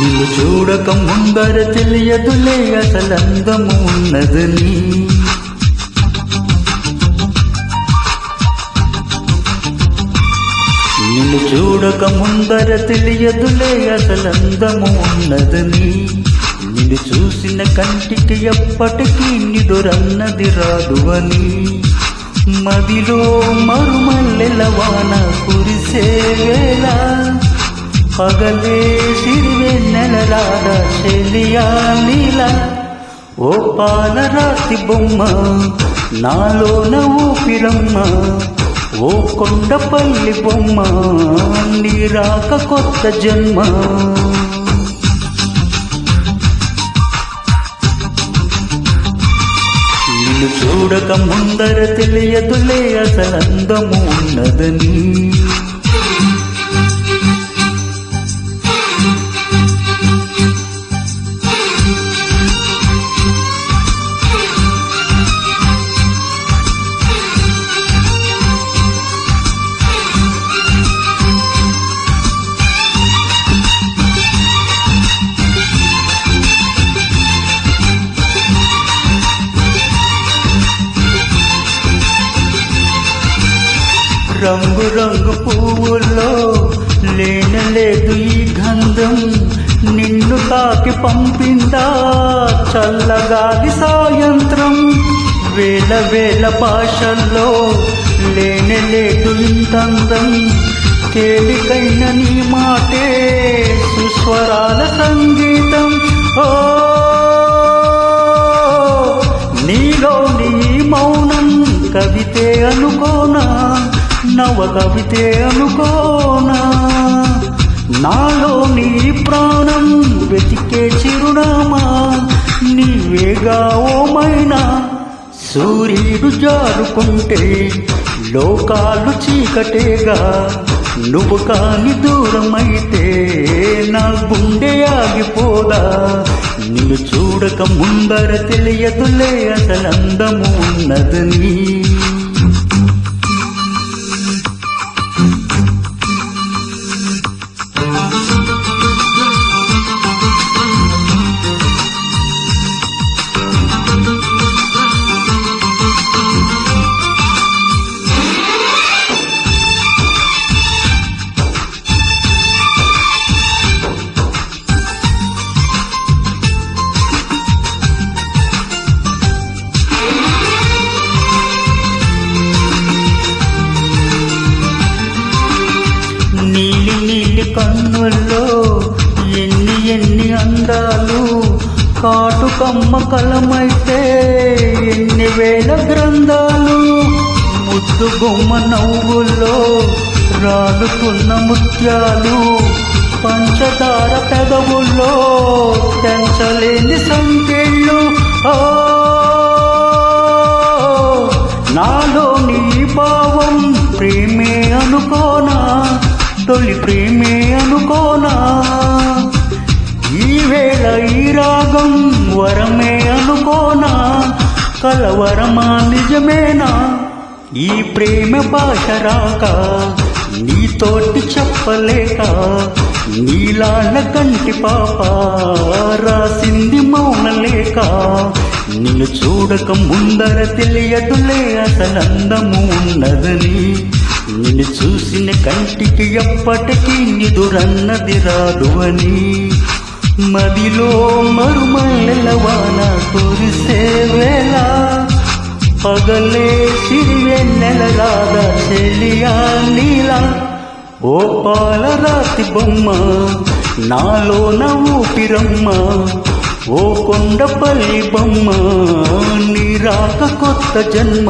నిన్ను చూడక ముందర తెలియదులే అసలందము ఉన్నదని. నిన్ను చూడక ముందర తెలియదులే అసలందము ఉన్నదని. నిన్ను చూసిన కంటికి ఎప్పటికీ నిదురన్నది రాదు అని. మదిలో మరుమల్లెల వాన కురిసే వేళ పగలే సిరివెన్నెలలాగా చెలియా నీలా. ఓ పాలరాతి బొమ్మ నాలోన ఊపిరమ్మ, ఓ కొండపల్లి బొమ్మ నీ రాక కొత్త జన్మ. నిన్ను చూడక ముందర తెలియదులే అసలందము ఉన్నదని. రంగు రంగు పువ్వుల్లో లేనలేదు ఈ గంధం. నిన్ను తాకి పంపిందా చల్లగాలి సాయంత్రం. వేల వేల భాషల్లో లేనలేదు ఇంతందం. తేలికైన నీ మాటే సుస్వరాల సంగీతం. ఓ నీలో నీ మౌనం కవితే అనుకోనా, నవ కవితే అనుకోనా. నాలో నీ ప్రాణం వెతికే చిరునామా నీవేగా ఓమైనా. సూర్యుడు జారుకుంటే లోకాలు చీకటేగా, నువ్వు కాని దూరమైతే నా గుండె ఆగిపోదా. నిన్ను చూడక ముందర తెలియదులే అసలందము ఉన్నదని. నీలి నీలి కన్నుల్లో ఎన్ని ఎన్ని అందాలు. కాటుకమ్మ కలమైతే ఎన్ని వేల గ్రంథాలు. ముద్దు బొమ్మ నవ్వుల్లో రాలుతున్న ముత్యాలు. పంచదార పెదవుల్లో తెంచలేని సంకెళ్ళు. నాలో నీ భావం ప్రేమే అనుకోనా, తొలి ప్రేమే అనుకోనా. ఈ వేళ ఈ రాగం వరమే అనుకోనా, కలవరమా నిజమేనా. ఈ ప్రేమ భాష రాక నీతోటి చెప్పలేక, నీలాల కంటి పాప రాసింది మౌనలేక. నిన్ను చూడక ముందర తెలియదులే అసలందము ఉన్నదని. నిన్ను చూసిన కంటికి ఎప్పటికీ నిదురన్నది రాదు అని. మదిలో మరుమల్లెల వాన కురిసే వేళ పగలే సిరివెన్నెలలాగా చెలియా నీలా. ఓ పాలరాతి బొమ్మ నాలోన ఊపిరమ్మ, ఓ కొండపల్లి బొమ్మ నీ రాక కొత్త జన్మ.